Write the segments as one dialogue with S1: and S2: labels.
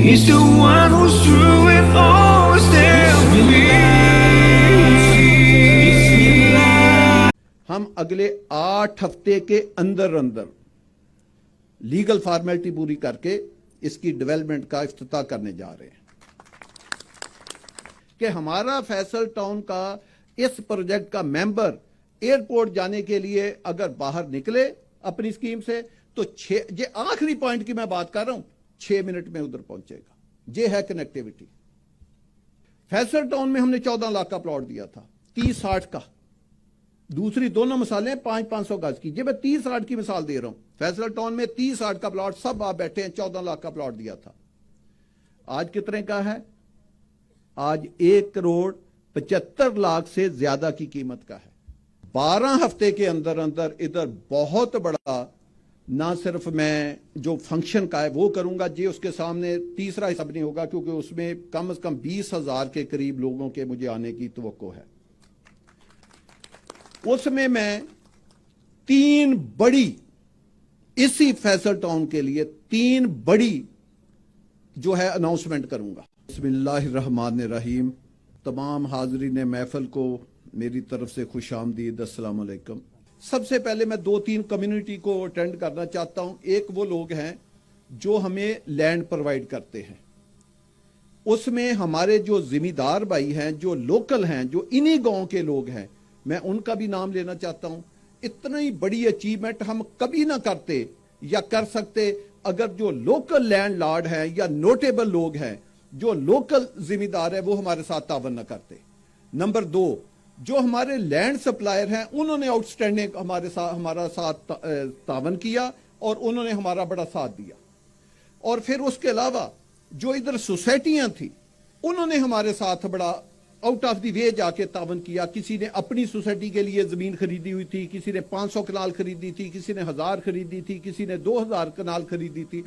S1: He's the one who's through it all, stand with me.
S2: ہم اگلے 8 ہفتے کے اندر لیگل فارمیلٹی پوری کر کے اس کی ڈیولپمنٹ کا افتتاح کرنے جا رہے ہیں کہ ہمارا فیصل ٹاؤن کا اس پروجیکٹ کا ممبر ایئرپورٹ جانے کے لیے اگر باہر نکلے اپنی سکیم سے تو یہ آخری پوائنٹ کی میں بات کر رہا ہوں 6 منٹ میں ادھر پہنچے گا. یہ ہے کنیکٹیوٹی. فیصل ٹاؤن میں ہم نے 14 لاکھ کا پلاٹ دیا تھا 30-60 کا. دوسری دونوں مثالیں 500 گز کی. میں 30-60 کی مثال دے رہا ہوں. فیصل ٹاؤن میں 30-60 کا پلاٹ سب آپ بیٹھے ہیں 14 لاکھ کا پلاٹ دیا تھا. آج کتنے کا ہے؟ آج 1,75 لاکھ سے زیادہ کی قیمت کا ہے. 12 ہفتے کے اندر ادھر بہت بڑا نہ صرف میں جو فنکشن کا ہے وہ کروں گا جی اس کے سامنے تیسرا حساب نہیں ہوگا کیونکہ اس میں کم از کم 20,000 کے قریب لوگوں کے مجھے آنے کی توقع ہے. اس میں 3 بڑی اسی فیصل ٹاؤن کے لیے 3 بڑی جو ہے اناؤنسمنٹ کروں گا. بسم اللہ الرحمن الرحیم. تمام حاضرین محفل کو میری طرف سے خوش آمدید. السلام علیکم. سب سے پہلے میں 2-3 کمیونٹی کو اٹینڈ کرنا چاہتا ہوں. ایک وہ لوگ ہیں جو ہمیں لینڈ پرووائڈ کرتے ہیں. اس میں ہمارے جو ذمہ دار بھائی ہیں جو لوکل ہیں جو انہی گاؤں کے لوگ ہیں میں ان کا بھی نام لینا چاہتا ہوں. اتنی بڑی اچیومنٹ ہم کبھی نہ کرتے یا کر سکتے اگر جو لوکل لینڈ لارڈ ہیں یا نوٹیبل لوگ ہیں جو لوکل ذمہ دار ہے وہ ہمارے ساتھ تعاون نہ کرتے. نمبر 2 جو ہمارے لینڈ سپلائر ہیں انہوں نے آؤٹ سٹینڈنگ ہمارا ساتھ تعاون کیا اور انہوں نے ہمارا بڑا ساتھ دیا. اور پھر اس کے علاوہ جو ادھر سوسائٹیاں تھیں انہوں نے ہمارے ساتھ بڑا آؤٹ آف دی وے جا کے تعاون کیا. کسی نے اپنی سوسائٹی کے لیے زمین خریدی ہوئی تھی, کسی نے 500 کنال خریدی تھی, کسی نے 1000 خریدی تھی, کسی نے 2000 کنال خریدی تھی.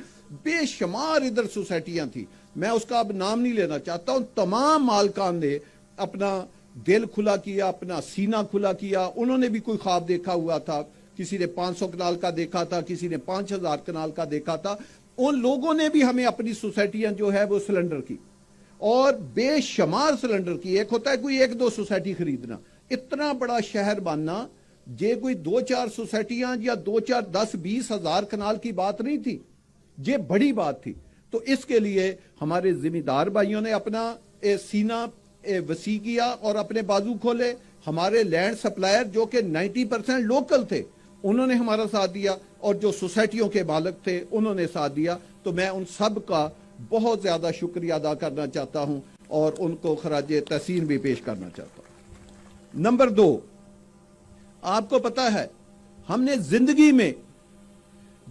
S2: بے شمار ادھر سوسائٹیاں تھیں. میں اس کا اب نام نہیں لینا چاہتا ہوں. تمام مالکان نے اپنا دل کھلا کیا, اپنا سینہ کھلا کیا. انہوں نے بھی کوئی خواب دیکھا ہوا تھا, کسی نے 500 کنال کا دیکھا تھا, کسی نے 5000 کنال کا دیکھا تھا. ان لوگوں نے بھی ہمیں اپنی سوسائٹیاں جو ہے وہ سلنڈر کی اور بے شمار سلنڈر کی. ایک ہوتا ہے کوئی 1-2 سوسائٹی خریدنا, اتنا بڑا شہر بننا یہ کوئی 2-4 سوسائٹیاں یا 2-4-10-20 ہزار کنال کی بات نہیں تھی, یہ بڑی بات تھی. تو اس کے لیے ہمارے ذمہ دار بھائیوں نے اپنا سینہ وسیع کیا اور اپنے بازو کھولے. ہمارے لینڈ سپلائر جو کہ 90% لوکل تھے انہوں نے ہمارا ساتھ دیا اور جو سوسائٹیوں کے مالک تھے انہوں نے ساتھ دیا. تو میں ان سب کا بہت زیادہ شکریہ ادا کرنا چاہتا ہوں اور ان کو خراج تحسین بھی پیش کرنا چاہتا ہوں. نمبر 2 آپ کو پتا ہے ہم نے زندگی میں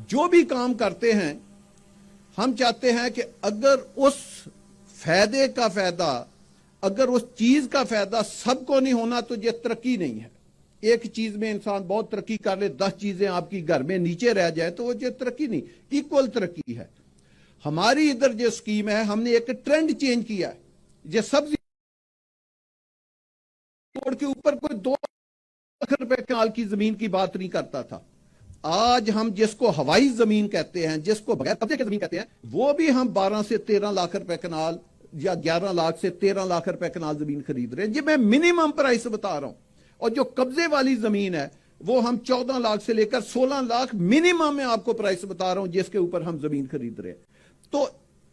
S2: جو بھی کام کرتے ہیں ہم چاہتے ہیں کہ اگر اس فائدے کا فائدہ اگر اس چیز کا فائدہ سب کو نہیں ہونا تو یہ ترقی نہیں ہے. ایک چیز میں انسان بہت ترقی کر لے 10 چیزیں آپ کی گھر میں نیچے رہ جائے تو وہ یہ ترقی نہیں, ایکول ترقی ہے. ہماری ادھر جو سکیم ہے ہم نے ایک ٹرینڈ چینج کیا ہے. یہ سبزی روڈ کے اوپر کوئی 2 لاکھ روپے کنال کی زمین کی بات نہیں کرتا تھا. آج ہم جس کو ہوائی زمین کہتے ہیں, جس کو بغیر قبضے کی زمین کہتے ہیں, وہ بھی ہم 12 سے 13 لاکھ روپے کنال یا 11 لاکھ سے 13 لاکھ روپے کنال زمین خرید رہے ہیں. جی میں منیمم پرائس بتا رہا ہوں. اور جو قبضے والی زمین ہے وہ ہم 14 لاکھ سے لے کر 16 لاکھ منیمم میں آپ کو پرائس بتا رہا ہوں جس کے اوپر ہم زمین خرید رہے ہیں. تو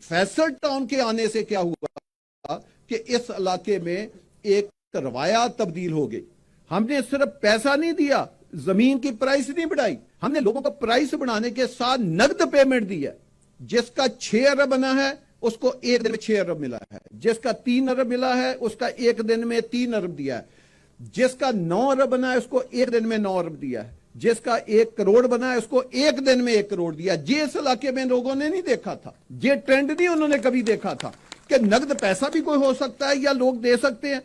S2: فیصل ٹاؤن کے آنے سے کیا ہوا کہ اس علاقے میں ایک روایات تبدیل ہو گئی. ہم نے صرف پیسہ نہیں دیا, زمین کی پرائس نہیں بڑھائی, ہم نے لوگوں کو پرائس بڑھانے کے ساتھ نقد پیمنٹ دی ہے. جس کا 6 ارب بنا ہے اس کو ایک دن میں 6 ارب ملا ہے, جس کا 3 ارب ملا ہے اس کا ایک دن میں 3 ارب دیا ہے, جس کا 9 ارب بنا ہے اس کو ایک دن میں 9 ارب دیا ہے, جس کا 1 کروڑ بنا ہے اس کو ایک دن میں 1 کروڑ دیا. اس علاقے میں لوگوں نے نہیں دیکھا تھا, یہ ٹرینڈ نہیں انہوں نے کبھی دیکھا تھا کہ نقد پیسہ بھی کوئی ہو سکتا ہے یا لوگ دے سکتے ہیں.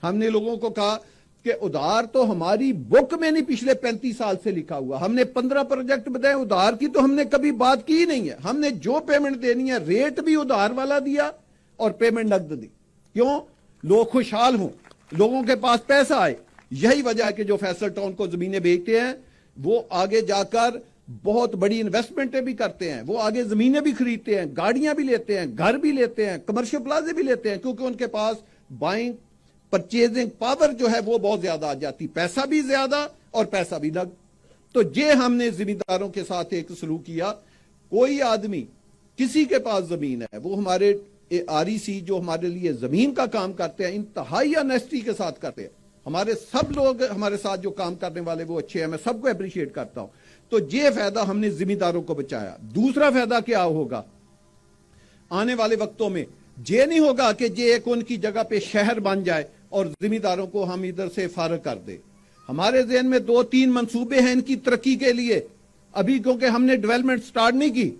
S2: ہم نے لوگوں کو کہا کہ ادھار تو ہماری بک میں نہیں پچھلے 35 سال سے لکھا ہوا. ہم نے 15 پروجیکٹ بتائے, ادھار کی تو ہم نے کبھی بات کی نہیں ہے. ہم نے جو پیمنٹ دینی ہے ریٹ بھی ادھار والا دیا اور پیمنٹ نقد دی. کیوں؟ لوگ خوشحال ہوں, لوگوں کے پاس پیسہ آئے. یہی وجہ ہے کہ جو فیصل ٹاؤن کو زمینیں بیچتے ہیں وہ آگے جا کر بہت بڑی انویسٹمنٹیں بھی کرتے ہیں، وہ آگے زمینیں بھی خریدتے ہیں، گاڑیاں بھی لیتے ہیں، گھر بھی لیتے ہیں، کمرشل پلازے بھی لیتے ہیں، کیونکہ ان کے پاس بائنگ پرچیزنگ پاور جو ہے وہ بہت زیادہ آ جاتی، پیسہ بھی زیادہ اور پیسہ بھی لگ۔ تو یہ ہم نے ذمہ داروں کے ساتھ ایک سلوک کیا۔ کوئی آدمی کسی کے پاس زمین ہے، وہ ہمارے آری سی جو ہمارے لیے زمین کا کام کرتے ہیں انتہائی آنیسٹی کے ساتھ کرتے ہیں، ہمارے سب لوگ ہمارے ساتھ جو کام کرنے والے وہ اچھے ہیں، میں سب کو اپریشیٹ کرتا ہوں۔ تو یہ فائدہ ہم نے ذمہ داروں کو بچایا۔ دوسرا فائدہ کیا ہوگا آنے والے وقتوں میں؟ یہ نہیں ہوگا کہ یہ ایک ان کی جگہ پہ شہر بن جائے اور ذمہ داروں کو ہم ادھر سے فارغ کر دیں۔ ہمارے ذہن میں 2-3 منصوبے ہیں ان کی ترقی کے لیے ابھی، کیونکہ ہم نے ڈیولپمنٹ سٹارٹ نہیں کی۔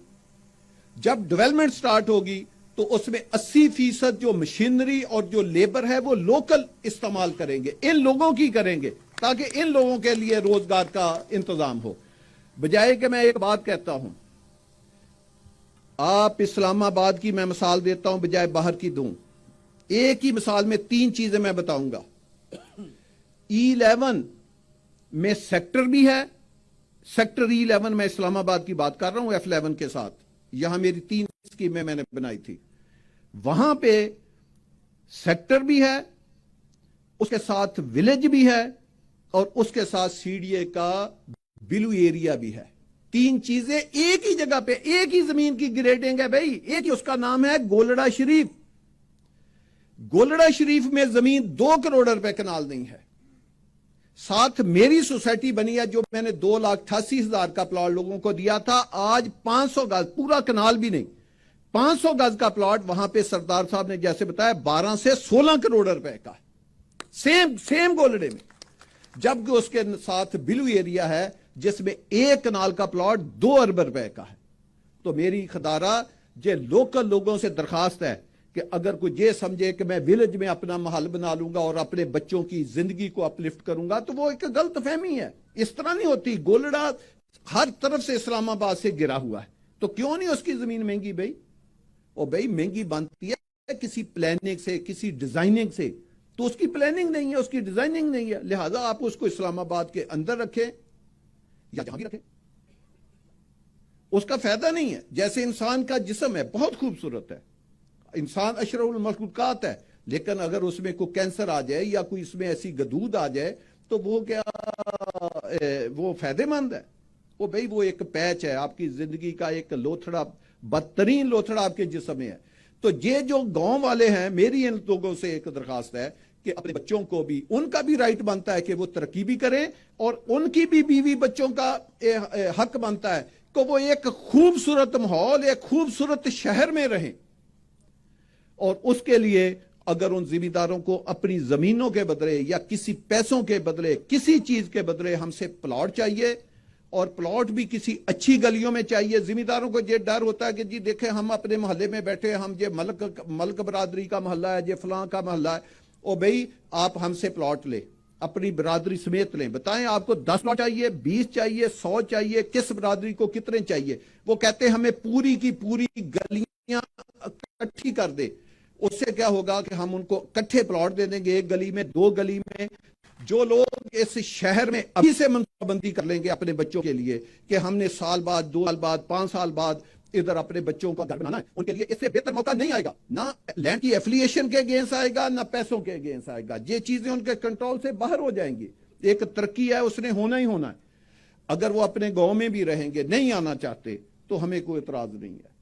S2: جب ڈیولپمنٹ سٹارٹ ہوگی تو اس میں 80% جو مشینری اور جو لیبر ہے وہ لوکل استعمال کریں گے، ان لوگوں کی کریں گے، تاکہ ان لوگوں کے لیے روزگار کا انتظام ہو۔ بجائے کہ میں ایک بات کہتا ہوں، آپ اسلام آباد کی میں مثال دیتا ہوں بجائے باہر کی دوں، ایک ہی مثال میں 3 چیزیں میں بتاؤں گا۔ E11 میں سیکٹر بھی ہے، سیکٹر E11 میں اسلام آباد کی بات کر رہا ہوں F11 کے ساتھ، یہاں میری 3 اسکیمیں میں نے بنائی تھی، وہاں پہ سیکٹر بھی ہے، اس کے ساتھ ولیج بھی ہے، اور اس کے ساتھ CDA کا بلو ایریا بھی ہے۔ 3 چیزیں ایک ہی جگہ پہ، ایک ہی زمین کی گریڈنگ ہے بھائی، ایک ہی، اس کا نام ہے گولڑا شریف۔ گولڑا شریف میں زمین 2 کروڑ روپے کنال نہیں ہے، ساتھ میری سوسائٹی بنی ہے جو میں نے 2,88,000 کا پلاٹ لوگوں کو دیا تھا، آج 500 گز، پورا کنال بھی نہیں، 500 گز کا پلاٹ وہاں پہ سردار صاحب نے جیسے بتایا 12 سے 16 کروڑ روپے کا، سیم گولڑے میں، جبکہ اس کے ساتھ بلو ایریا ہے جس میں 1 کنال کا پلاٹ 2 ارب روپے کا ہے۔ تو میری خدارہ یہ لوکل لوگوں سے درخواست ہے کہ اگر کوئی یہ سمجھے کہ میں ویلج میں اپنا محل بنا لوں گا اور اپنے بچوں کی زندگی کو اپلفٹ کروں گا، تو وہ ایک غلط فہمی ہے، اس طرح نہیں ہوتی۔ گولڑا ہر طرف سے اسلام آباد سے گرا ہوا ہے، تو کیوں نہیں اس کی زمین مہنگی بھائی؟ اور بھائی مہنگی بنتی ہے کسی پلاننگ سے، کسی ڈیزائننگ سے، تو اس کی پلاننگ نہیں ہے، اس کی ڈیزائننگ نہیں ہے، لہٰذا آپ اس کو اسلام آباد کے اندر رکھیں یا جہاں بھی رکھیں، اس کا فائدہ نہیں ہے۔ جیسے انسان کا جسم ہے بہت خوبصورت ہے، انسان اشرف المخلوقات ہے، لیکن اگر اس میں کوئی کینسر آ جائے یا کوئی اس میں ایسی گدود آ جائے تو وہ کیا وہ فائدہ مند ہے؟ وہ بھائی وہ ایک پیچ ہے آپ کی زندگی کا، ایک لوتھڑا، بدترین لوتھڑا آپ کے جسم میں ہے۔ تو یہ جو گاؤں والے ہیں، میری ان لوگوں سے ایک درخواست ہے کہ اپنے بچوں کو بھی، ان کا بھی رائٹ بنتا ہے کہ وہ ترقی بھی کریں، اور ان کی بھی بیوی بچوں کا حق بنتا ہے کہ وہ ایک خوبصورت ماحول، ایک خوبصورت شہر میں رہیں۔ اور اس کے لیے اگر ان ذمہ داروں کو اپنی زمینوں کے بدلے یا کسی پیسوں کے بدلے، کسی چیز کے بدلے ہم سے پلاٹ چاہیے، اور پلاٹ بھی کسی اچھی گلیوں میں چاہیے۔ ذمہ داروں کو یہ ڈر ہوتا ہے کہ جی دیکھیں ہم اپنے محلے میں بیٹھے، ہم یہ ملک برادری کا محلہ ہے، یہ فلاں کا محلہ ہے، او بھئی آپ ہم سے پلاٹ لیں، اپنی برادری سمیت لیں، بتائیں آپ کو 10 پلاٹ چاہیے، 20 چاہیے، 100 چاہیے، کس برادری کو کتنے چاہیے؟ وہ کہتے ہیں ہمیں پوری کی پوری گلیاں اکٹھی کر دے۔ اس سے کیا ہوگا کہ ہم ان کو کٹھے پلاٹ دے دیں گے، 1 گلی میں، 2 گلی میں۔ جو لوگ اس شہر میں ابھی سے منصوبہ بندی کر لیں گے اپنے بچوں کے لیے کہ ہم نے سال بعد، 2 سال بعد، 5 سال بعد ادھر اپنے بچوں کا گھر بنانا ہے، ان کے لیے اس سے بہتر موقع نہیں آئے گا، نہ لینڈ کی ایفیلیشن کے اگینسٹ آئے گا، نہ پیسوں کے اگینسٹ آئے گا۔ یہ چیزیں ان کے کنٹرول سے باہر ہو جائیں گی۔ ایک ترقی ہے، اس نے ہونا ہی ہونا ہے۔ اگر وہ اپنے گاؤں میں بھی رہیں گے، نہیں آنا چاہتے، تو ہمیں کوئی اعتراض نہیں ہے۔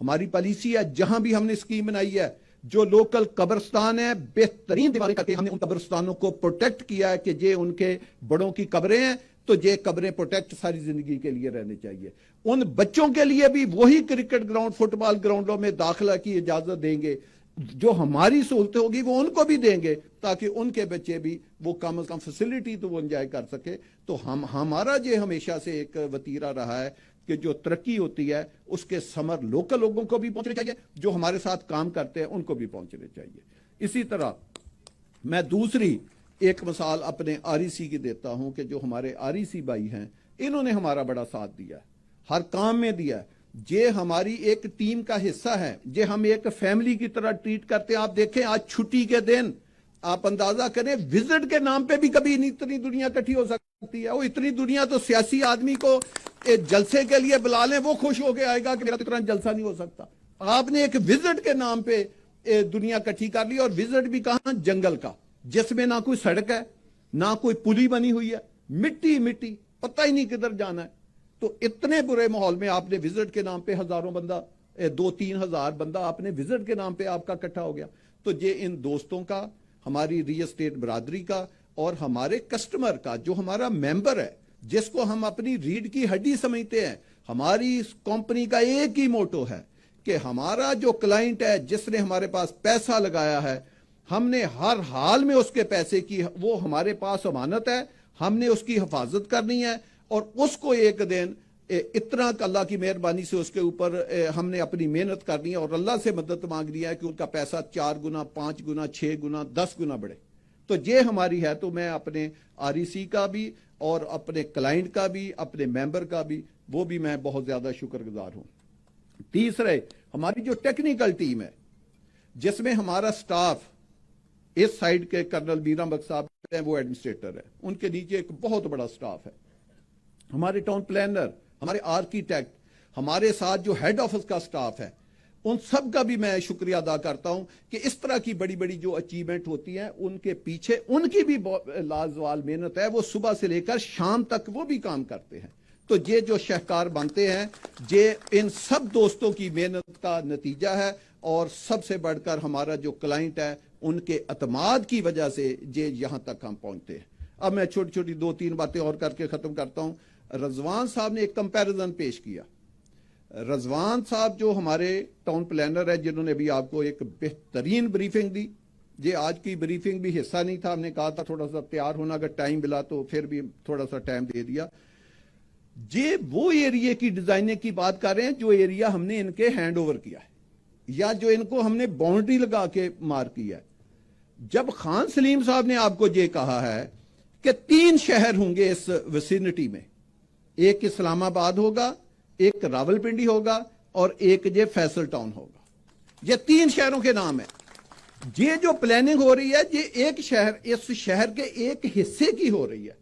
S2: ہماری پالیسی ہے، جہاں بھی ہم نے اسکیم بنائی ہے، جو لوکل قبرستان ہے، بہترین دیواریں کر کے ہم نے ان قبرستانوں کو پروٹیکٹ کیا ہے کہ یہ ان کے بڑوں کی قبریں ہیں، تو یہ قبریں پروٹیکٹ ساری زندگی کے لیے رہنے چاہیے۔ ان بچوں کے لیے بھی وہی کرکٹ گراؤنڈ، فٹ بال گراؤنڈوں میں داخلہ کی اجازت دیں گے، جو ہماری سہولت ہوگی وہ ان کو بھی دیں گے، تاکہ ان کے بچے بھی وہ کم از کم فیسلٹی تو وہ انجوائے کر سکے۔ تو ہمارا یہ ہمیشہ سے ایک وتیرہ رہا ہے کہ جو ترقی ہوتی ہے اس کے ثمر لوکل لوگوں کو بھی پہنچنے چاہیے، جو ہمارے ساتھ کام کرتے ہیں ان کو بھی پہنچنے چاہیے۔ اسی طرح میں دوسری ایک مثال اپنے آری سی کی دیتا ہوں کہ جو ہمارے آری سی بھائی ہیں، انہوں نے ہمارا بڑا ساتھ دیا ہے، ہر کام میں دیا ہے۔ یہ ہماری ایک ٹیم کا حصہ ہے، یہ ہم ایک فیملی کی طرح ٹریٹ کرتے ہیں۔ آپ دیکھیں آج چھٹی کے دن آپ اندازہ کریں، وزٹ کے نام پہ بھی کبھی نہیں اتنی دنیا اکٹھی ہو سکتی۔ सकती है। वो इतनी दुनिया तो सियासी आदमी को जलसे के लिए बुला लें वो खुश होके आएगा कि मेरा तो इतना जलसा नहीं हो सकता। आपने एक विजिट के नाम पे दुनिया इकट्ठी कर ली, और विजिट भी कहां, जंगल का, जिसमें ना कोई सड़क है ना कोई पुली बनी हुई है, मिट्टी मिट्टी, पता ही नहीं किधर जाना है। तो इतने बुरे माहौल में आपने विजिट के नाम पे हजारों बंदा, 2-3 हजार बंदा आपने विजिट के नाम पे आपका इकट्ठा हो गया। तो ये इन दोस्तों का, हमारी रियल एस्टेट बरादरी का और हमारे कस्टमर का, जो हमारा मेंबर है, जिसको हम अपनी रीढ़ की हड्डी समझते हैं, हमारी इस कंपनी का एक ही मोटो है कि हमारा जो क्लाइंट है, जिसने हमारे पास पैसा लगाया है, हमने हर हाल में उसके पैसे की, वो हमारे पास अमानत है, हमने उसकी हिफाजत करनी है, और उसको एक दिन इतना अल्लाह की मेहरबानी से उसके ऊपर हमने अपनी मेहनत करनी है और अल्लाह से मदद मांगनी है कि उनका पैसा 4 गुना, 5 गुना, 6 गुना, 10 गुना बढ़े। तो ये हमारी है। तो मैं अपने आरईसी का भी और अपने क्लाइंट का भी, अपने मेंबर का भी, वो भी मैं बहुत ज्यादा शुक्रगुजार हूं। तीसरे, हमारी जो टेक्निकल टीम है, जिसमें हमारा स्टाफ, इस साइड के कर्नल मीरा बख्श साहब हैं, वो एडमिनिस्ट्रेटर है, उनके नीचे एक बहुत बड़ा स्टाफ है, हमारे टाउन प्लानर, हमारे आर्किटेक्ट, हमारे साथ जो हेड ऑफिस का स्टाफ है, उन सब का भी मैं शुक्रिया अदा करता हूं कि इस तरह की बड़ी बड़ी जो अचीवमेंट होती हैं, उनके पीछे उनकी भी लाजवाब मेहनत है। वो सुबह से लेकर शाम तक वो भी काम करते हैं। तो ये जो शहकार बनते हैं, ये इन सब दोस्तों की मेहनत का नतीजा है, और सबसे बढ़कर हमारा जो क्लाइंट है, उनके अतमाद की वजह से ये यहां तक हम पहुंचते हैं। अब मैं छोटी छोटी 2-3 बातें और करके खत्म करता हूं। रजवान साहब ने एक कंपैरिजन पेश किया। रजवान साहब जो हमारे टाउन प्लानर है, जिन्होंने भी आपको एक बेहतरीन ब्रीफिंग दी, ये आज की ब्रीफिंग भी हिस्सा नहीं था, हमने कहा था थोड़ा सा तैयार होना, अगर टाइम मिला तो फिर भी थोड़ा सा टाइम दे दिया। ये वो एरिया की डिजाइनिंग की बात कर रहे हैं जो एरिया हमने इनके हैंड ओवर किया है, या जो इनको हमने बाउंड्री लगा के मार्क किया है। जब खान सलीम साहब ने आपको ये कहा है कि 3 शहर होंगे इस विसिनिटी में, एक इस्लामाबाद होगा, एक रावलपिंडी होगा, और एक ये फैसल टाउन होगा, ये 3 शहरों के नाम है। ये जो प्लानिंग हो रही है, ये एक शहर, इस शहर के एक हिस्से की हो रही है।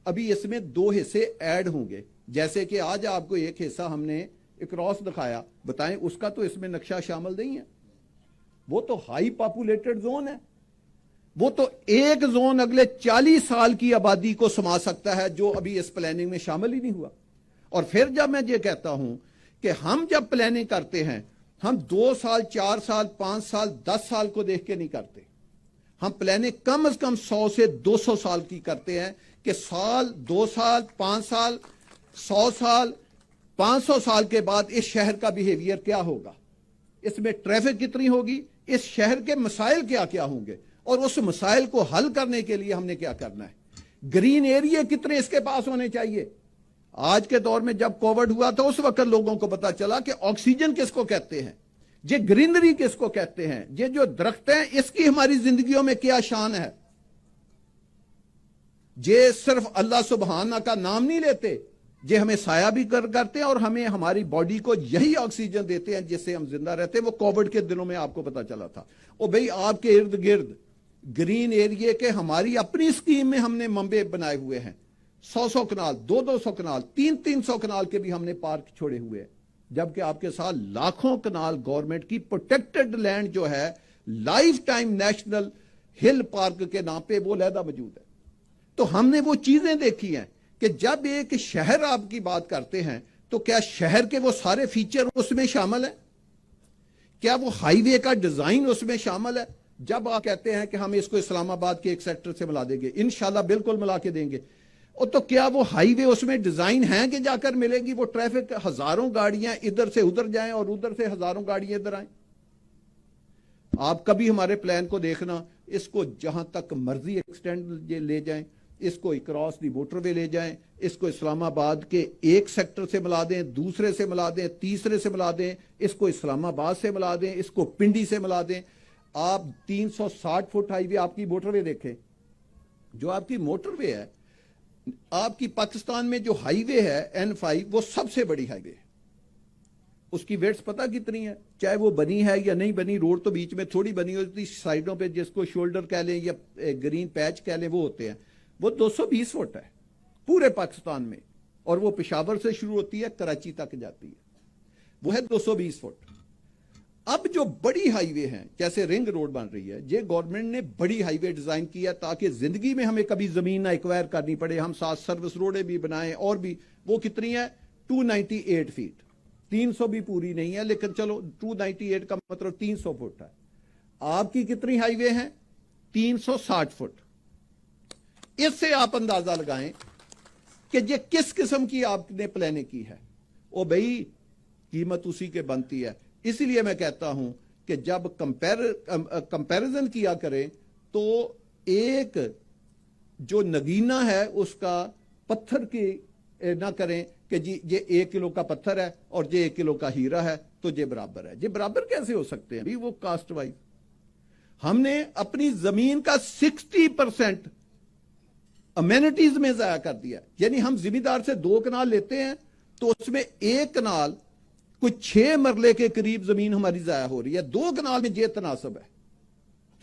S2: अभी इसमें 2 हिस्से ऐड होंगे, जैसे कि आज आपको एक हिस्सा हमने क्रॉस दिखाया, बताएं उसका तो इसमें नक्शा शामिल नहीं है। वो तो हाई पॉपुलेटेड जोन है, वो तो एक जोन अगले 40 साल की आबादी को समा सकता है, जो अभी इस प्लानिंग में शामिल ही नहीं हुआ। और फिर जब मैं ये कहता हूं कि हम जब प्लानिंग करते हैं, हम 2 साल, 4 साल, 5 साल, 10 साल को देख के नहीं करते, हम प्लानिंग कम से कम 100 से 200 साल की करते हैं कि साल, 2 साल, 5 साल, 100 साल, 500 साल के बाद इस शहर का बिहेवियर क्या होगा, इसमें ट्रैफिक कितनी होगी, इस शहर के मसाइल क्या क्या होंगे, और उस मसाइल को हल करने के लिए हमने क्या करना है। ग्रीन एरिया कितने इसके पास होने चाहिए। आज के दौर में जब कोविड हुआ तो उस वक्त लोगों को पता चला कि ऑक्सीजन किसको कहते हैं, ये ग्रीनरी किसको कहते हैं, ये जो दरख्त हैं इसकी हमारी जिंदगियों में क्या शान है। ये सिर्फ अल्लाह सुबहाना का नाम नहीं लेते, ये हमें साया भी करते हैं और हमें हमारी बॉडी को यही ऑक्सीजन देते हैं जिससे हम जिंदा रहते हैं। वो कोविड के दिनों में आपको पता चला था। ओ भाई, आपके इर्द गिर्द ग्रीन एरिया के हमारी अपनी स्कीम में हमने मंबे बनाए हुए हैं, 100-100 कनाल, 200-200 कनाल, 300-300 कनाल के भी हमने पार्क छोड़े हुए हैं, जबकि आपके साथ लाखों कनाल गवर्नमेंट की प्रोटेक्टेड लैंड जो है life time national hill park के नाम पे वो लहदा मौजूद है। तो हमने वो चीजें देखी हैं कि जब एक शहर आपकी बात करते हैं तो क्या शहर के वो सारे फीचर उसमें शामिल है, क्या वो हाईवे का डिजाइन उसमें शामिल है। जब आप कहते हैं कि हम इसको इस्लामाबाद के एक सेक्टर से मिला देंगे, इंशाल्लाह बिल्कुल मिला के देंगे, और तो क्या वो हाईवे उसमें डिजाइन है कि जाकर मिलेगी वो ट्रैफिक, हजारों गाड़ियां इधर से उधर जाएं और उधर से हजारों गाड़ियां इधर आएं। आप कभी हमारे प्लान को देखना, इसको जहां तक मर्जी एक्सटेंड ले जाएं, इसको क्रॉस दी मोटरवे ले जाएं, इसको इस्लामाबाद के एक सेक्टर से मिला दें, दूसरे से मिला दें, तीसरे से मिला दें, इसको इस्लामाबाद से मिला दें, इसको पिंडी से मिला दें। आप 360 फुट हाईवे आपकी मोटरवे देखें, जो आपकी मोटरवे है, आपकी पाकिस्तान में जो हाईवे है N5, वो सबसे बड़ी हाईवे है। उसकी वेट्स पता कितनी है, चाहे वो बनी है या नहीं बनी, रोड तो बीच में थोड़ी बनी होती, साइडों पे जिसको शोल्डर कह लें या ग्रीन पैच कह लें वो होते हैं, वो 220 फुट है। पूरे पाकिस्तान में, और वो पेशावर से शुरू होती है, कराची तक जाती है, वो है 220 फुट। अब जो बड़ी हाईवे हैं, जैसे रिंग रोड बन रही है, ये गवर्नमेंट ने बड़ी हाईवे डिजाइन की है ताकि जिंदगी में हमें कभी जमीन ना एक्वायर करनी पड़े, हम साथ सर्विस रोडें भी बनाएं, और भी। वो कितनी है? 298 फीट, 300 भी पूरी नहीं है, लेकिन चलो 298 का मतलब 300 फुट है। आपकी कितनी हाईवे है? 360 फुट। इससे आप अंदाजा लगाएं कि ये किस किस्म की आपने प्लानिंग की है। ओ भाई, कीमत उसी के बनती है। इसीलिए मैं कहता हूं कि जब कंपैरिजन किया करें तो एक जो नगीना है उसका पत्थर की ना करें कि जी ये 1 किलो का पत्थर है और ये 1 किलो का हीरा है तो ये बराबर है। ये बराबर कैसे हो सकते हैं? भी वो कास्ट वाइज हमने अपनी जमीन का 60% अमेनिटीज में जाया कर दिया। यानी हम जिम्मेदार से 2 कनाल लेते हैं तो उसमें 1 कनाल कोई 6 मरले के करीब जमीन हमारी जाया हो रही है, 2 कनाल में ये तनासब है।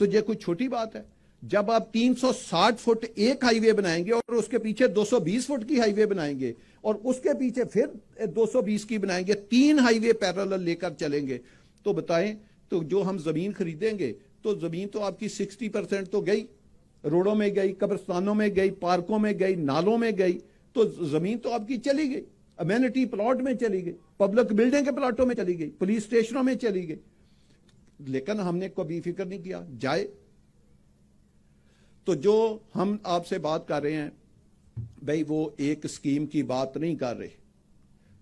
S2: तो ये कोई छोटी बात है? जब आप 360 फुट एक हाईवे बनाएंगे और उसके पीछे 220 फुट की हाईवे बनाएंगे और उसके पीछे फिर 220 की बनाएंगे, 3 हाईवे पैरेलल लेकर चलेंगे, तो बताएं, तो जो हम जमीन खरीदेंगे तो जमीन तो आपकी 60% तो गई, रोडों में गई, कब्रिस्तानों में गई, पार्कों में गई, नालों में गई, तो जमीन तो आपकी चली गई, अमेनिटी प्लॉट में चली गई, पब्लिक बिल्डिंग के प्लॉटों में चली गई, पुलिस स्टेशनों में चली गई। लेकिन हमने कभी फिक्र नहीं किया जाए। तो जो हम आपसे बात कर रहे हैं भाई, वो एक स्कीम की बात नहीं कर रहे,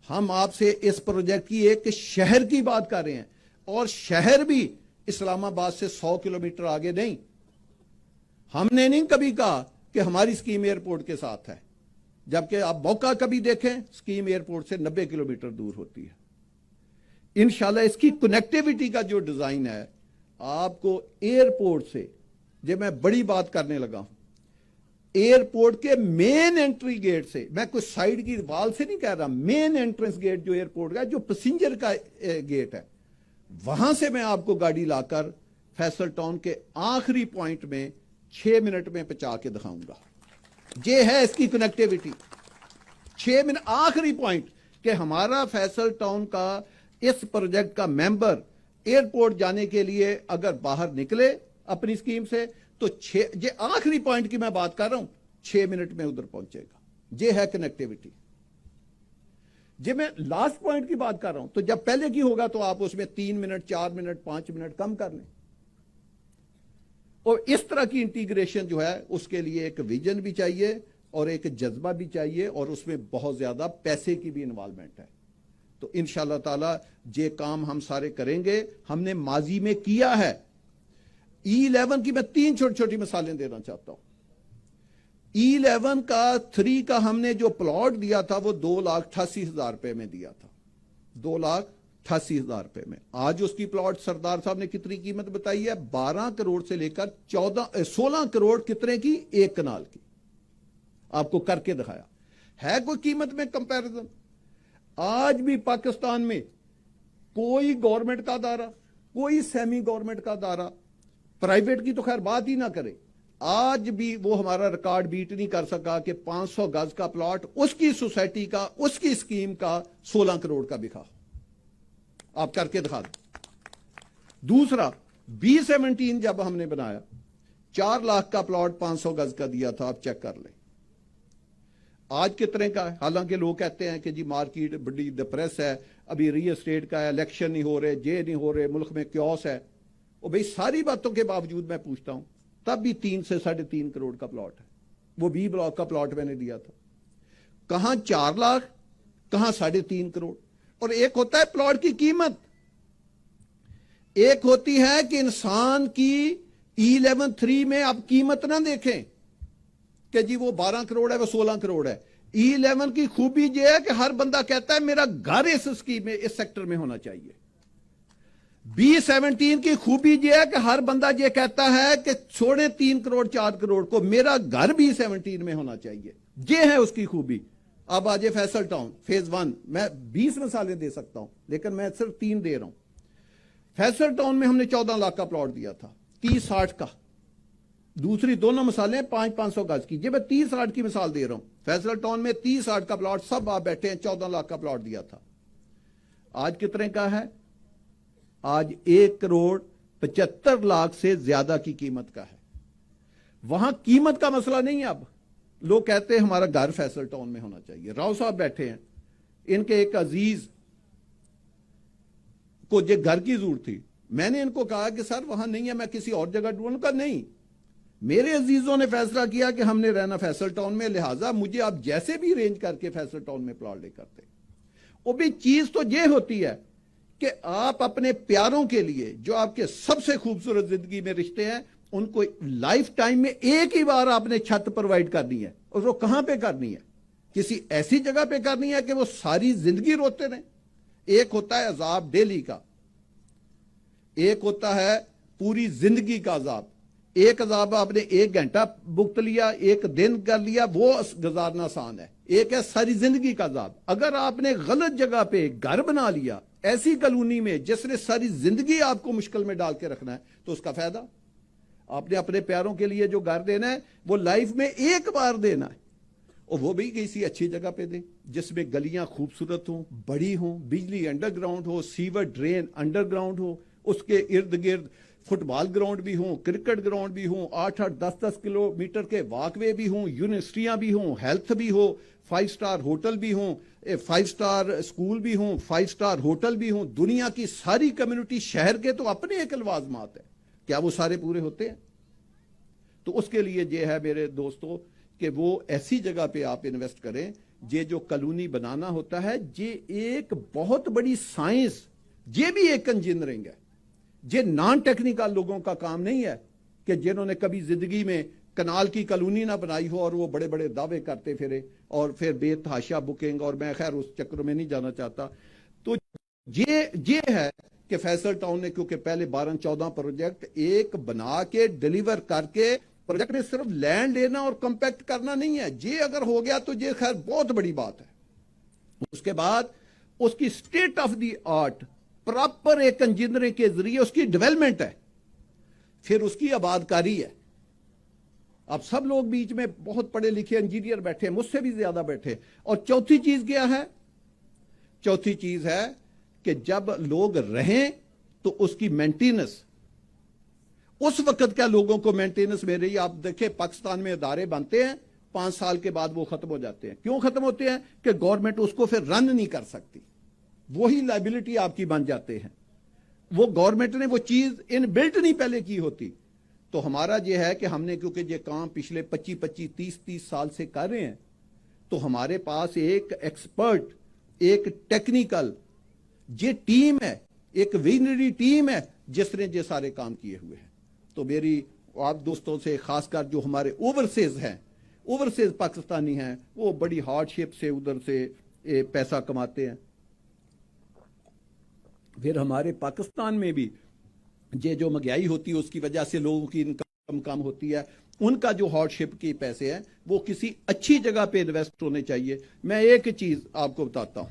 S2: हम आपसे इस प्रोजेक्ट की एक शहर की बात कर रहे हैं, और शहर भी इस्लामाबाद से 100 किलोमीटर आगे नहीं। हमने नहीं कभी कहा कि हमारी स्कीम एयरपोर्ट के साथ है, जबकि आप मौका कभी देखें स्कीम एयरपोर्ट से 90 किलोमीटर दूर होती है। इंशाल्लाह इसकी कनेक्टिविटी का जो डिजाइन है, आपको एयरपोर्ट से, जब मैं बड़ी बात करने लगा हूं, एयरपोर्ट के मेन एंट्री गेट से, मैं कुछ साइड की वाल से नहीं कह रहा, मेन एंट्रेंस गेट जो एयरपोर्ट का, जो पैसेंजर का गेट है, वहां से मैं आपको गाड़ी लाकर फैसल टाउन के आखिरी पॉइंट में 6 मिनट में पहुंचा के दिखाऊंगा। ये है इसकी कनेक्टिविटी, 6 मिनट आखिरी पॉइंट, कि हमारा फैसल टाउन का इस प्रोजेक्ट का मेंबर एयरपोर्ट जाने के लिए अगर बाहर निकले अपनी स्कीम से, तो ये आखिरी पॉइंट की मैं बात कर रहा हूं, 6 मिनट में उधर पहुंचेगा। ये है कनेक्टिविटी। जब मैं लास्ट पॉइंट की बात कर रहा हूं, तो जब पहले की होगा तो आप उसमें 3 मिनट, 4 मिनट, 5 मिनट कम कर लें। और इस तरह की इंटीग्रेशन जो है, उसके लिए एक विजन भी चाहिए और एक जज्बा भी चाहिए, और उसमें बहुत ज्यादा पैसे की भी इन्वॉल्वमेंट है। तो इंशाअल्लाह ताला ये काम हम सारे करेंगे। हमने माजी में किया है। E11 की मैं 3 छोटी छोटी मिसालें देना चाहता हूं। E11 का 3 का हमने जो प्लॉट दिया था वो 2,88,000 रुपए में दिया था, 2,88,000 रुपए में। आज उसकी प्लॉट सरदार साहब ने कितनी कीमत बताई है? 12 करोड़ से लेकर 16 करोड़ कितने की? 1 कनाल की। आपको करके दिखाया है। कोई कीमत में कंपैरिजन? आज भी पाकिस्तान में कोई गवर्नमेंट का दायरा, कोई सेमी गवर्नमेंट का दायरा, प्राइवेट की तो खैर बात ही ना करे, आज भी वो हमारा रिकॉर्ड बीट नहीं कर सका कि 500 गज का प्लॉट उसकी सोसाइटी का, उसकी स्कीम का 16 करोड़ का बिका। आप करके दिखा दो। दूसरा, B17 जब हमने बनाया, 4 लाख का प्लॉट 500 गज का दिया था। आप चेक कर लें आज कितने का है। हालांकि लोग कहते हैं कि जी मार्केट बड़ी डिप्रेस है, अभी रियल एस्टेट का है, इलेक्शन नहीं हो रहे, जे नहीं हो रहे, मुल्क में क्योस है। और भाई सारी बातों के बावजूद मैं पूछता हूं, तब भी 3 से 3.5 करोड़ का प्लॉट है। वो B ब्लॉक का प्लॉट मैंने दिया था। कहां 4 लाख, कहां 3.5 करोड़। और एक होता है प्लॉट की कीमत, एक होती है कि इंसान की E11-3 में आप कीमत ना देखें कि जी वो 12 करोड़ है, वो 16 करोड़ है। E11 की खूबी यह है कि हर बंदा कहता है मेरा घर इस स्कीम में, इस सेक्टर में होना चाहिए। B17 की खूबी यह है कि हर बंदा ये कहता है कि 3.5 करोड़ 4 करोड़ को मेरा घर B17 में होना चाहिए। ये है उसकी खूबी। अब आज फैसल टाउन फेज 1, मैं 20 मिसालें दे सकता हूं, लेकिन मैं सिर्फ 3 दे रहा हूं। फैसल टाउन में हमने 14 लाख का प्लॉट दिया था, 30-60 का। दूसरी दोनों मिसालें 500-500 गज की। जब मैं 30-60 की मिसाल दे रहा हूं, फैसल टाउन में 30-60 का प्लॉट, सब आप बैठे हैं, 14 लाख का प्लॉट दिया था। आज कितने का है? आज 1,75,00,000 से ज्यादा की कीमत का है। वहां कीमत का मसला नहीं है। अब लोग कहते हैं हमारा घर फैसल टाउन में होना चाहिए। राव साहब बैठे हैं, इनके एक अजीज को जो घर की जरूरत थी, मैंने इनको कहा कि सर वहां नहीं है, मैं किसी और जगह ढूंढूंगा। नहीं, मेरे अजीजों ने फैसला किया कि हमने रहना फैसल टाउन में, लिहाजा मुझे आप जैसे भी अरेंज करके फैसल टाउन में प्लॉट लेकर दे। वो भी चीज तो ये होती है कि आप अपने प्यारों के लिए, जो आपके सबसे खूबसूरत जिंदगी में रिश्ते हैं, उनको लाइफ टाइम में एक ही बार आपने छत प्रोवाइड करनी है। और वो कहां पे करनी है? किसी ऐसी जगह पे करनी है कि वो सारी जिंदगी रोते रहें। एक होता है अजाब डेली का, एक होता है पूरी जिंदगी का अजाब। एक अजाब आपने 1 घंटा भुगत लिया, 1 दिन कर लिया, वो गुजारना आसान है। एक है सारी जिंदगी का अजाब। अगर आपने गलत जगह पे घर बना लिया, ऐसी कॉलोनी में जिसने सारी जिंदगी आपको मुश्किल में डाल के रखना है, तो उसका फायदा? आपने अपने प्यारों के लिए जो घर देना है वो लाइफ में एक बार देना है, और वो भी किसी अच्छी जगह पे दें जिसमें गलियां खूबसूरत हों, बड़ी हों, बिजली अंडरग्राउंड हो, सीवर ड्रेन अंडरग्राउंड हो, उसके इर्द गिर्द फुटबॉल ग्राउंड भी हों, क्रिकेट ग्राउंड भी हों, 8-8, 10-10 किलोमीटर के वॉकवे भी हों, यूनिवर्सिटियां भी हों, हेल्थ भी हो, 5 स्टार होटल भी हों, 5 स्टार स्कूल भी हों, 5 स्टार होटल भी हों। दुनिया की सारी कम्युनिटी, शहर के तो अपने एक लवाजमात है, क्या वो सारे पूरे होते हैं? तो उसके लिए ये है मेरे दोस्तों कि वो ऐसी जगह पे आप इन्वेस्ट करें। ये जो कॉलोनी बनाना होता है, ये एक बहुत बड़ी साइंस, ये भी एक इंजीनियरिंग है। ये नॉन टेक्निकल लोगों का काम नहीं है कि जिन्होंने कभी जिंदगी में कनाल की कॉलोनी ना बनाई हो और वो बड़े बड़े दावे करते फिरे और फिर बेतहाशा बुकिंग, और मैं खैर उस चक्र में नहीं जाना चाहता। तो ये है कि फैसल टाउन ने, क्योंकि पहले 12-14 प्रोजेक्ट एक बना के डिलीवर करके, प्रोजेक्ट में सिर्फ लैंड लेना और कंपैक्ट करना नहीं है। ये अगर हो गया तो ये खैर बहुत बड़ी बात है। उसके बाद उसकी state of the art proper एक इंजीनियरिंग के जरिए उसकी डेवलपमेंट है, फिर उसकी आबादकारी है। अब सब लोग बीच में बहुत पढ़े लिखे इंजीनियर बैठे हैं, मुझसे भी ज्यादा बैठे। और चौथी चीज क्या है? चौथी चीज है कि जब लोग रहें तो उसकी मेंटेनेंस, उस वक्त क्या लोगों को मेंटेनेंस मिल रही है? आप देखें पाकिस्तान में इदारे बनते हैं, 5 साल के बाद वो खत्म हो जाते हैं। क्यों खत्म होते हैं? कि गवर्नमेंट उसको फिर रन नहीं कर सकती, वही लाइबिलिटी आपकी बन जाते हैं। वो गवर्नमेंट ने वो चीज इनबिल्ट नहीं पहले की होती। तो हमारा ये है कि हमने, क्योंकि ये काम पिछले 25-25, 30-30 साल से कर रहे हैं, तो हमारे पास एक एक्सपर्ट, एक टेक्निकल ये टीम है, एक विजनरी टीम है जिसने ये सारे काम किए हुए हैं। तो मेरी आप दोस्तों से, खासकर जो हमारे ओवरसीज हैं, ओवरसीज पाकिस्तानी हैं, वो बड़ी हार्डशिप से उधर से पैसा कमाते हैं। फिर हमारे पाकिस्तान में भी ये जो महंगाई होती है उसकी वजह से लोगों की इनकम कम होती है, उनका जो हार्डशिप के पैसे हैं वो किसी अच्छी जगह पे इन्वेस्ट होने चाहिए। मैं एक चीज आपको बताता हूं,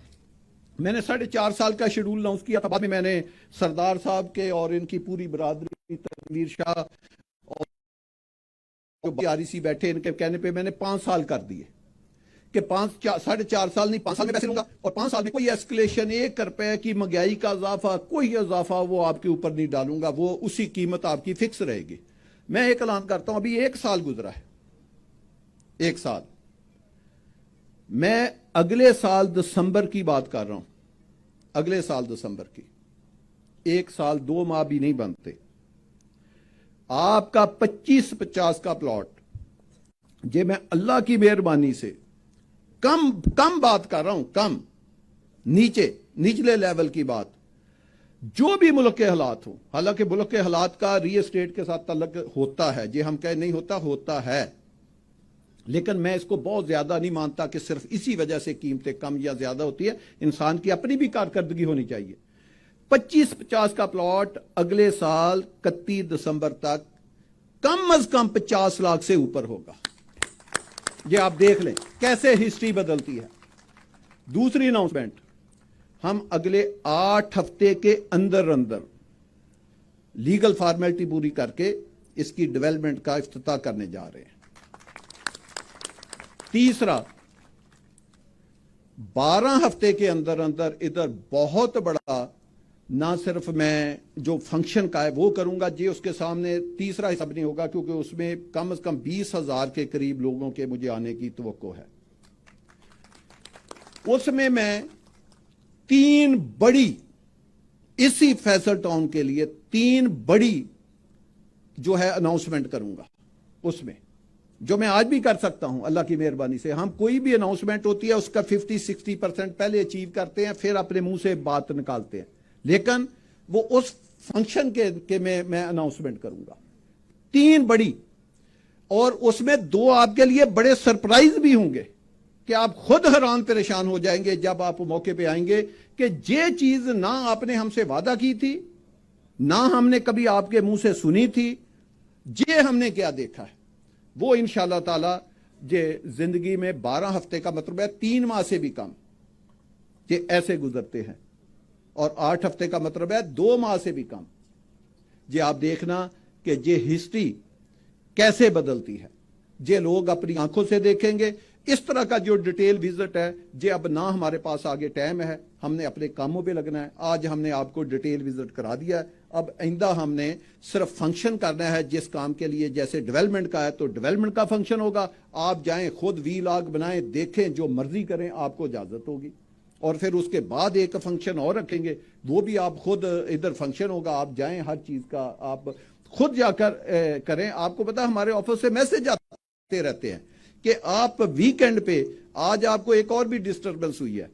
S2: मैंने 4.5 साल का शेड्यूल अनाउंस किया था, बाद में मैंने सरदार साहब के और इनकी पूरी बरादरी, तनवीर शाह और जो आरईसी बैठे, इनके कहने पे मैंने 5 साल कर दिए कि 4.5 साल नहीं, 5 साल में पैसे लूंगा और 5 साल में कोई एस्केलेशन, 1 रुपए की महंगाई का इजाफा, कोई इजाफा वो आपके ऊपर नहीं डालूंगा, वो उसी कीमत आपकी फिक्स रहेगी। मैं एक ऐलान करता हूं, अभी 1 साल गुजरा है, 1 साल, मैं अगले साल दिसंबर की बात कर रहा हूं, अगले साल दिसंबर की, 1 साल 2 माह भी नहीं बनते, आपका 25-50 का प्लॉट, ये मैं अल्लाह की मेहरबानी से कम बात कर रहा हूं, कम निचले लेवल की बात, जो भी मुल्क के हालात हो, हालांकि मुल्क के हालात का रियल एस्टेट के साथ तल्लुक होता है, ये हम कह नहीं होता, होता है, लेकिन मैं इसको बहुत ज्यादा नहीं मानता कि सिर्फ इसी वजह से कीमतें कम या ज्यादा होती है। इंसान की अपनी भी कारकर्दगी होनी चाहिए। 25-50 का प्लॉट अगले साल 31 दिसंबर तक कम अज कम 50 लाख से ऊपर होगा। ये आप देख लें कैसे हिस्ट्री बदलती है। दूसरी अनाउंसमेंट, हम अगले 8 हफ्ते के अंदर लीगल फॉर्मेलिटी पूरी करके इसकी डेवलपमेंट का इफ्तिताह करने जा रहे हैं। तीसरा, 12 ہفتے کے اندر اندر ادھر بہت بڑا نہ صرف میں جو فنکشن کا ہے وہ کروں گا جی، اس کے سامنے تیسرا حساب نہیں ہوگا، کیونکہ اس میں کم از کم 20,000 کے قریب لوگوں کے مجھے آنے کی توقع ہے۔ اس میں 3 بڑی اسی فیصل ٹاؤن کے لیے 3 بڑی جو ہے اناؤنسمنٹ کروں گا، اس میں جو میں آج بھی کر سکتا ہوں اللہ کی مہربانی سے۔ ہم کوئی بھی اناؤنسمنٹ ہوتی ہے اس کا 50-60% پہلے اچیو کرتے ہیں، پھر اپنے منہ سے بات نکالتے ہیں، لیکن وہ اس فنکشن کے میں اناؤنسمنٹ کروں گا 3 بڑی، اور اس میں 2 آپ کے لیے بڑے سرپرائز بھی ہوں گے کہ آپ خود حیران پریشان ہو جائیں گے جب آپ موقع پہ آئیں گے کہ یہ چیز نہ آپ نے ہم سے وعدہ کی تھی، نہ ہم نے کبھی آپ کے منہ سے سنی تھی، یہ ہم نے کیا دیکھا ہے وہ انشاءاللہ تعالی یہ زندگی میں 12 ہفتے کا مطلب ہے 3 ماہ سے بھی کم یہ ایسے گزرتے ہیں، اور 8 ہفتے کا مطلب ہے 2 ماہ سے بھی کم۔ یہ آپ دیکھنا کہ یہ ہسٹری کیسے بدلتی ہے، یہ لوگ اپنی آنکھوں سے دیکھیں گے۔ اس طرح کا جو ڈیٹیل وزٹ ہے یہ اب نہ ہمارے پاس آگے ٹائم ہے، ہم نے اپنے کاموں پہ لگنا ہے۔ آج ہم نے آپ کو ڈیٹیل وزٹ کرا دیا ہے، اب آئندہ ہم نے صرف فنکشن کرنا ہے جس کام کے لیے، جیسے ڈیولپمنٹ کا ہے تو ڈیولپمنٹ کا فنکشن ہوگا، آپ جائیں خود ویلاگ بنائیں، دیکھیں، جو مرضی کریں، آپ کو اجازت ہوگی۔ اور پھر اس کے بعد ایک فنکشن اور رکھیں گے، وہ بھی آپ خود ادھر فنکشن ہوگا، آپ جائیں، ہر چیز کا آپ خود جا کر کریں۔ آپ کو پتا ہمارے آفس سے میسج آتے رہتے ہیں کہ آپ ویکینڈ پہ، آج آپ کو ایک اور بھی ڈسٹربنس ہوئی ہے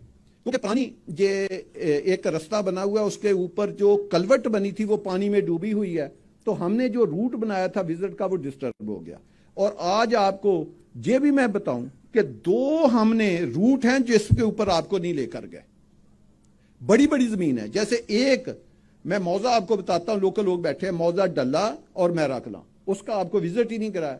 S2: کیونکہ پانی یہ ایک رستہ بنا ہوا ہے، اس کے اوپر جو کلوٹ بنی تھی وہ پانی میں ڈوبی ہوئی ہے، تو ہم نے جو روٹ بنایا تھا وزٹ کا وہ ڈسٹرب ہو گیا۔ اور آج آپ کو یہ بھی میں بتاؤں کہ 2 ہم نے روٹ ہیں جس کے اوپر آپ کو نہیں لے کر گئے، بڑی بڑی زمین ہے۔ جیسے ایک میں موضع آپ کو بتاتا ہوں، لوکل لوگ بیٹھے ہیں، موضع ڈلہ اور میرا کلاں، اس کا آپ کو وزٹ ہی نہیں کرایا۔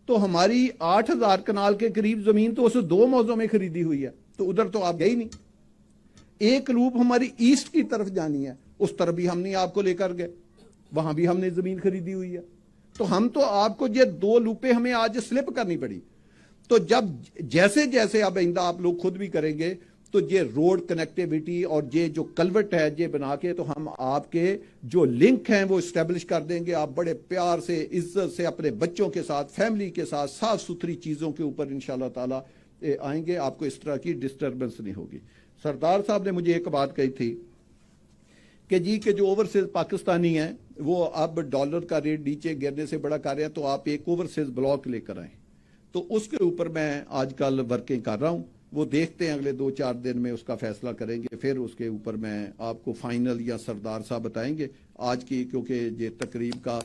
S2: تو ہماری 8,000 کنال کے قریب زمین تو اس 2 موضوع میں خریدی ہوئی ہے، تو ادھر تو آپ گئے ہی نہیں۔ ایک لوپ ہماری ایسٹ کی طرف جانی ہے، اس طرف بھی ہم نہیں آپ کو لے کر گئے، وہاں بھی ہم نے زمین خریدی ہوئی ہے۔ تو ہم تو آپ کو یہ 2 لوپیں ہمیں آج سلپ کرنی پڑی۔ تو جب جیسے جیسے اب آئندہ آپ لوگ خود بھی کریں گے تو یہ روڈ کنیکٹیویٹی اور یہ جو کلوٹ ہے یہ بنا کے تو ہم آپ کے جو لنک ہیں وہ اسٹیبلش کر دیں گے۔ آپ بڑے پیار سے، عزت سے اپنے بچوں کے ساتھ، فیملی کے ساتھ، صاف ستھری چیزوں کے اوپر انشاءاللہ تعالی آئیں گے، آپ کو اس طرح کی ڈسٹربنس نہیں ہوگی۔ سردار صاحب نے مجھے ایک بات کہی تھی کہ جی کہ جو اوورسیز پاکستانی ہیں وہ اب ڈالر کا ریٹ نیچے گرنے سے بڑا کر رہے ہیں، تو آپ ایک اوورسیز بلاک لے کر آئیں۔ تو اس کے اوپر میں آج کل ورکنگ کر رہا ہوں، وہ دیکھتے ہیں اگلے 2-4 دن میں اس کا فیصلہ کریں گے، پھر اس کے اوپر میں آپ کو فائنل یا سردار صاحب بتائیں گے۔ آج کی کیونکہ یہ تقریب کا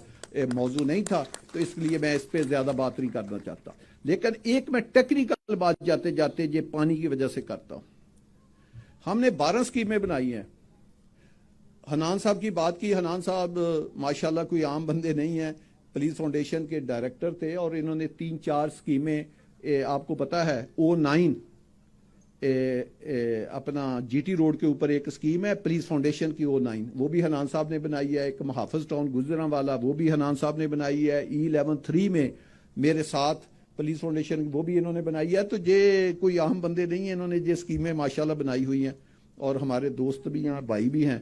S2: موضوع نہیں تھا تو اس لیے میں اس پہ زیادہ بات نہیں کرنا چاہتا، لیکن ایک میں ٹیکنیکل بات جاتے جاتے یہ پانی کی وجہ سے کرتا ہوں۔ ہم نے 12 اسکیمیں بنائی ہیں۔ حنان صاحب کی بات کی، حنان صاحب ماشاءاللہ کوئی عام بندے نہیں ہیں، پولیس فاؤنڈیشن کے ڈائریکٹر تھے، اور انہوں نے 3-4 اسکیمیں، آپ کو پتا ہے O9 اپنا جی ٹی روڈ کے اوپر ایک اسکیم ہے پولیس فاؤنڈیشن کی O9، وہ بھی حنان صاحب نے بنائی ہے۔ ایک محافظ ٹاؤن گجرانوالا، وہ بھی حنان صاحب نے بنائی ہے۔ E11-3 میں میرے ساتھ پولیس فاؤنڈیشن وہ بھی انہوں نے بنائی ہے۔ تو یہ کوئی عام بندے نہیں ہیں، انہوں نے یہ اسکیمیں ماشاءاللہ بنائی ہوئی ہیں، اور ہمارے دوست بھی ہیں، بھائی بھی ہیں۔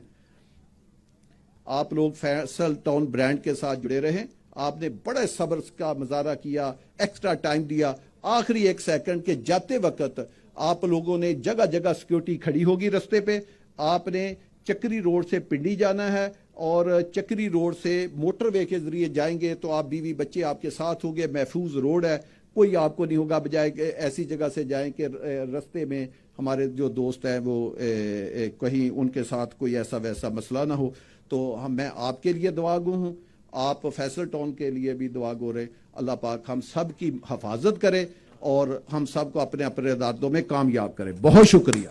S2: آپ لوگ فیصل ٹاؤن برانڈ کے ساتھ جڑے رہیں، آپ نے بڑے صبر کا مظاہرہ کیا، ایکسٹرا ٹائم دیا، آخری 1 سیکنڈ کے جاتے وقت آپ لوگوں نے جگہ جگہ سیکیورٹی کھڑی ہوگی رستے پہ۔ آپ نے چکری روڈ سے پنڈی جانا ہے، اور چکری روڈ سے موٹر وے کے ذریعے جائیں گے تو آپ بیوی بچے آپ کے ساتھ ہوں گے، محفوظ روڈ ہے، کوئی آپ کو نہیں ہوگا، بجائے کہ ایسی جگہ سے جائیں کہ رستے میں ہمارے جو دوست ہیں وہ کہیں ان کے ساتھ کوئی ایسا ویسا مسئلہ نہ ہو۔ تو میں آپ کے لیے دعا گو ہوں، آپ فیصل ٹاؤن کے لیے بھی دعا گو رہے۔ اللہ پاک ہم سب کی حفاظت کرے اور ہم سب کو اپنے اپنے ارادوں میں کامیاب کرے۔ بہت شکریہ۔